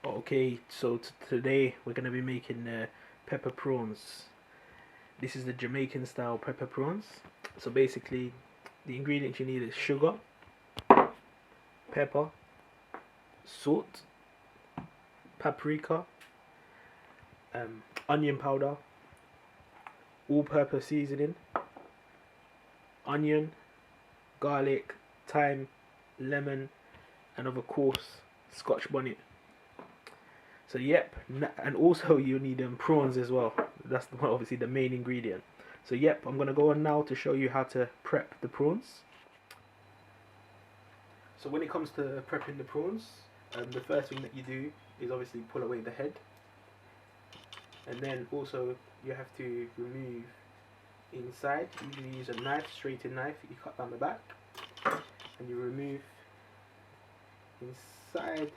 Okay, so today we're gonna be making pepper prawns. This is the Jamaican style pepper prawns. So basically, the ingredients you need is sugar, pepper, salt, paprika, onion powder, all-purpose seasoning, onion, garlic, thyme, lemon, and of course, Scotch bonnet. So yep, and also you need prawns as well. That's obviously the main ingredient. So yep, I'm gonna go on now to show you how to prep the prawns. So when it comes to prepping the prawns, the first thing that you do is obviously pull away the head, and then also you have to remove inside. Usually use a knife, straightened knife. You cut down the back, and you remove inside,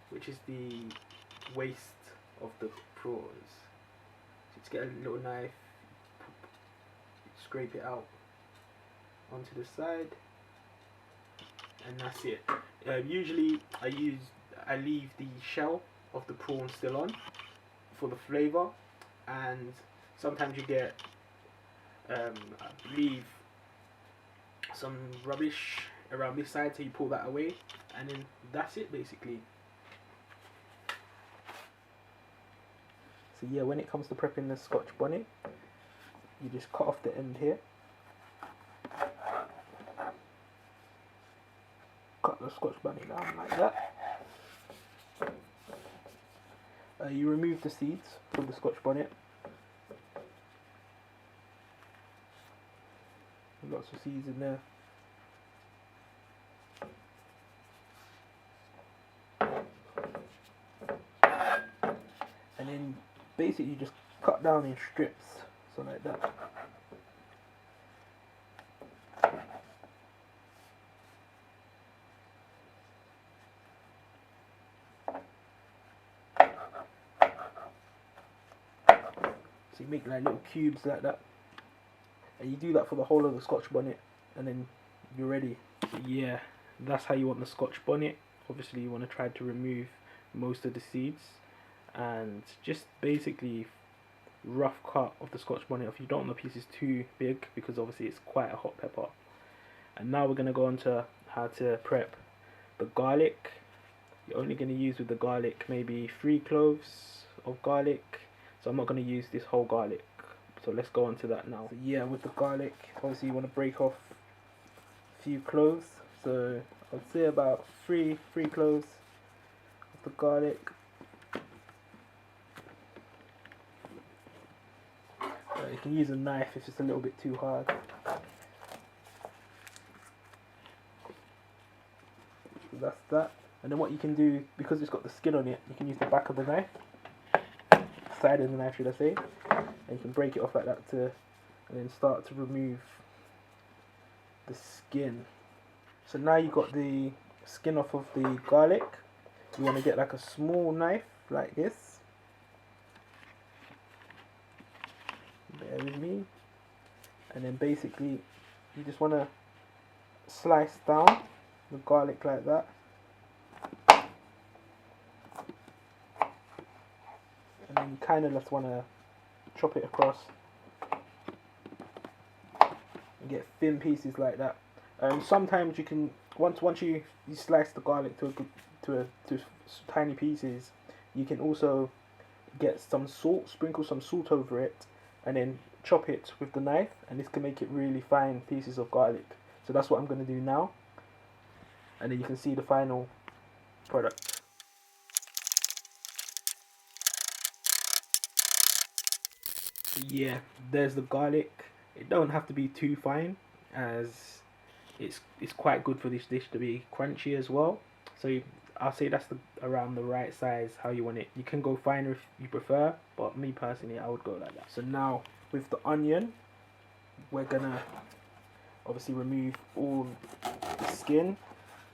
which is the waste of the prawns. So just get a little knife, scrape it out onto the side, and that's it. Usually I leave the shell of the prawn still on for the flavour, and sometimes you get leave some rubbish around this side, so you pull that away, and then that's it basically. So yeah, when it comes to prepping the Scotch bonnet, you just cut off the end here. Cut the Scotch bonnet down like that. You remove the seeds from the Scotch bonnet. Lots of seeds in there. And then basically you just cut down in strips, so like that. So you make like little cubes like that, and you do that for the whole of the Scotch bonnet, and then you're ready. So yeah, that's how you want the Scotch bonnet. Obviously you want to try to remove most of the seeds, and just basically rough cut of the Scotch bonnet if you don't want the pieces too big, because obviously it's quite a hot pepper. And now we're going to go on to how to prep the garlic. You're only going to use with the garlic maybe 3 cloves of garlic, so I'm not going to use this whole garlic. So let's go on to that now. So yeah, with the garlic, obviously you want to break off a few cloves. So I'd say about three cloves of the garlic. You can use a knife if it's a little bit too hard. So that's that. And then what you can do, because it's got the skin on it, you can use the back of the knife, side of the knife should I say, and you can break it off like that and then start to remove the skin. So now you've got the skin off of the garlic. You want to get like a small knife like this. Bear with me. And then basically you just want to slice down the garlic like that. And then you kind of just want to chop it across and get thin pieces like that. Sometimes you can, once you slice the garlic to tiny pieces, you can also get some salt, sprinkle some salt over it, and then chop it with the knife, and this can make it really fine pieces of garlic. So that's what I'm going to do now, and then you can see the final product. Yeah, there's the garlic. It don't have to be too fine, as it's quite good for this dish to be crunchy as well. So I'll say that's around the right size, how you want it. You can go finer if you prefer, but me personally I would go like that. So now with the onion, we're gonna obviously remove all the skin.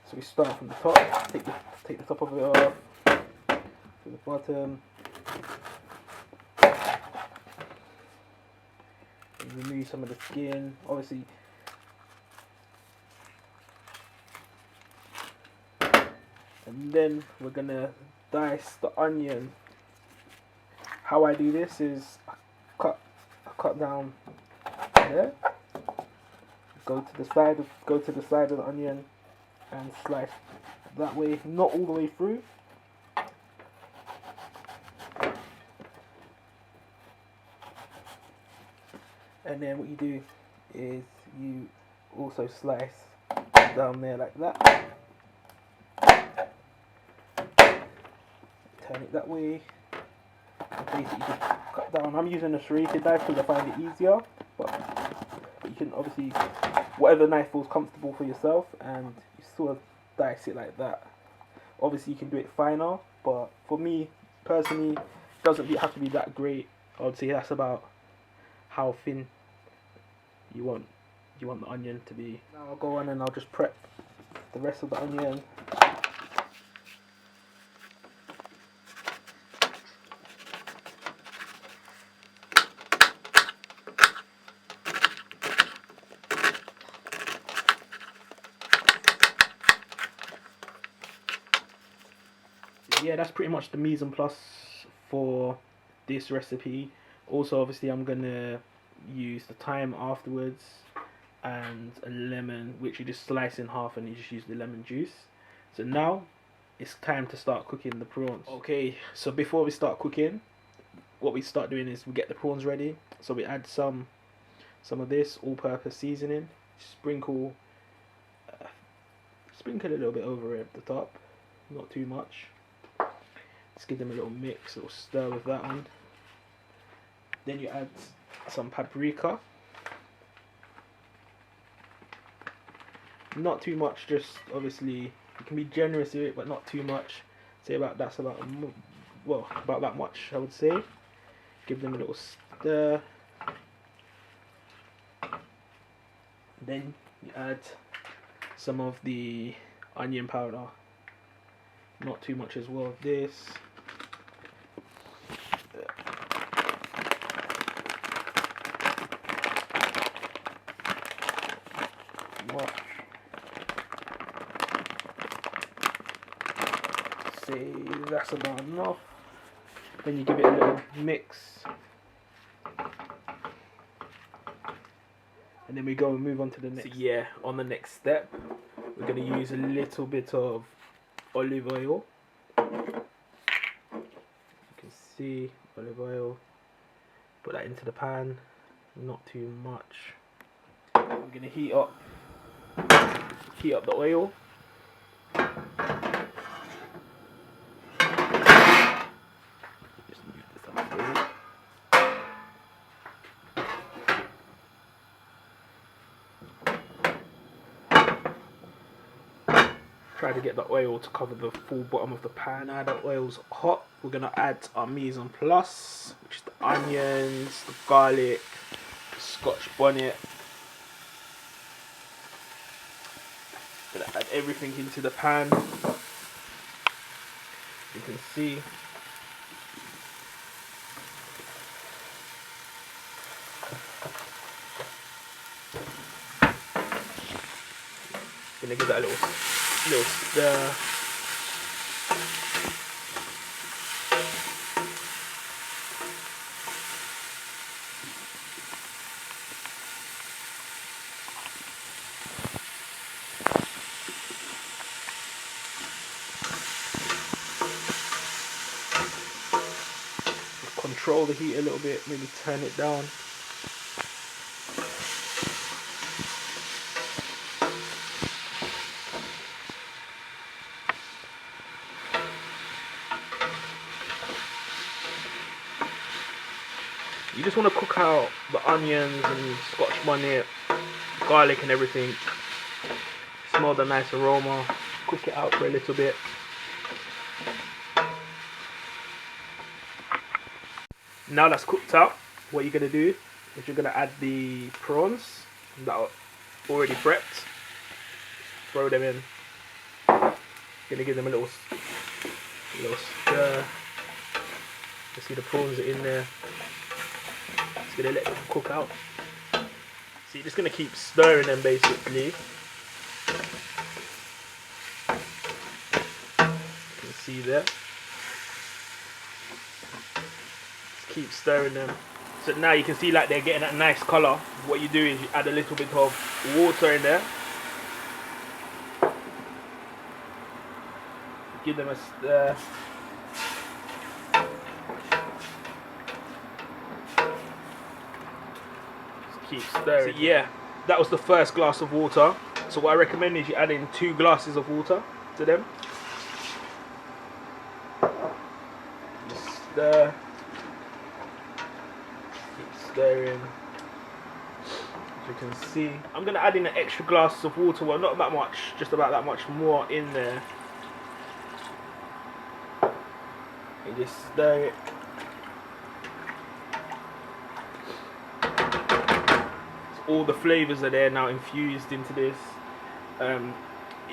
So we start from the top, take the top of it off to the bottom. Remove some of the skin, obviously. And then we're gonna dice the onion. How I do this is I cut down there. Go to the side of the onion and slice that way, not all the way through. And then what you do is you also slice down there like that. Turn it that way. And basically just cut down. I'm using a serrated knife because I find it easier. But you can obviously, whatever knife feels comfortable for yourself, and you sort of dice it like that. Obviously you can do it finer, but for me personally, it doesn't have to be that great. I would say that's about how thin you want the onion to be. Now I'll go on and I'll just prep the rest of the onion. Yeah, that's pretty much the mise en place for this recipe. Also, obviously, I'm gonna use the thyme afterwards and a lemon, which you just slice in half and you just use the lemon juice. So now it's time to start cooking the prawns. Okay, so before we start cooking, what we start doing is we get the prawns ready. So we add some of this all-purpose seasoning. Sprinkle a little bit over it at the top, not too much. Just give them a little mix, a little stir with that one. Then you add some paprika. Not too much, just obviously you can be generous with it, but not too much. Say about that much, I would say. Give them a little stir. Then you add some of the onion powder. Not too much as well of this. Say that's about enough. Then you give it a little mix. And then we go and move on to the next. So yeah, on the next step, we're going to use a little bit of olive oil. You can see olive oil. Put that into the pan, not too much. We're going to heat up the oil. Just move this up a bit. Try to get the oil to cover the full bottom of the pan. Now the oil's hot, we're going to add our mise en place, which is the onions, the garlic, the Scotch bonnet. Going to add everything into the pan. You can see. Going to give that a little stir. Control the heat a little bit, maybe turn it down. You just want to cook out the onions and Scotch bonnet, garlic and everything. Smell the nice aroma. Cook it out for a little bit. Now that's cooked out, what you're going to do is you're going to add the prawns that are already prepped. Throw them in. You're going to give them a little stir. You see the prawns are in there. Just going to let them cook out. So you're just going to keep stirring them basically. You can see there. keep stirring them. So now you can see like they're getting that nice colour. What you do is you add a little bit of water in there. Give them a stir. Just keep stirring. So yeah, that was the first glass of water. So what I recommend is you add in 2 glasses of water to them. Just stir. Keep stirring. As you can see, I'm gonna add in an extra glass of water. Well, not that much, just about that much more in there. You just stir it. So all the flavours are there now infused into this. You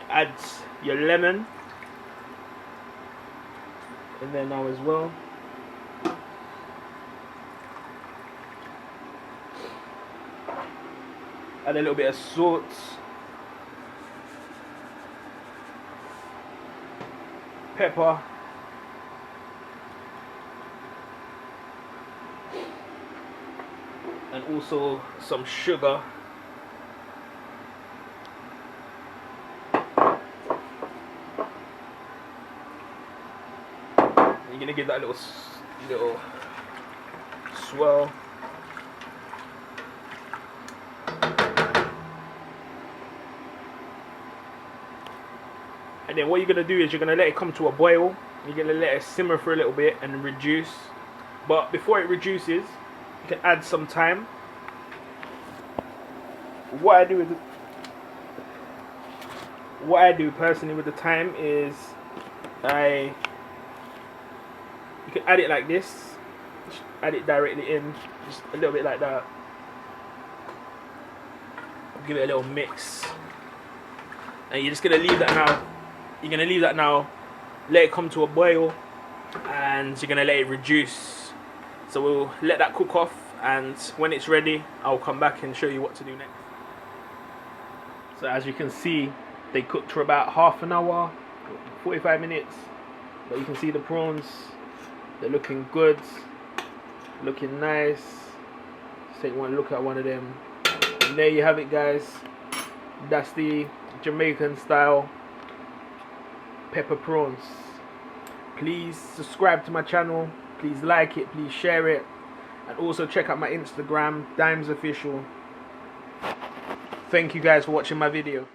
add your lemon in there now as well. Add a little bit of salt. Pepper. And also some sugar. And you're gonna give that little swirl. And then what you're gonna do is you're gonna let it come to a boil. You're gonna let it simmer for a little bit and reduce. But before it reduces, you can add some thyme. What I do personally with the thyme is you can add it like this. Just add it directly in, just a little bit like that. Give it a little mix. And you're just gonna leave that now. You're gonna leave that now, let it come to a boil, and you're gonna let it reduce. So we'll let that cook off, and when it's ready, I'll come back and show you what to do next. So as you can see, they cooked for about half an hour, 45 minutes. But you can see the prawns, they're looking good, looking nice. So you want to look at one of them. And there you have it, guys. That's the Jamaican style pepper prawns. Please subscribe to my channel, please like it, please share it, and also check out my Instagram, Dimes Official. Thank you guys for watching my video.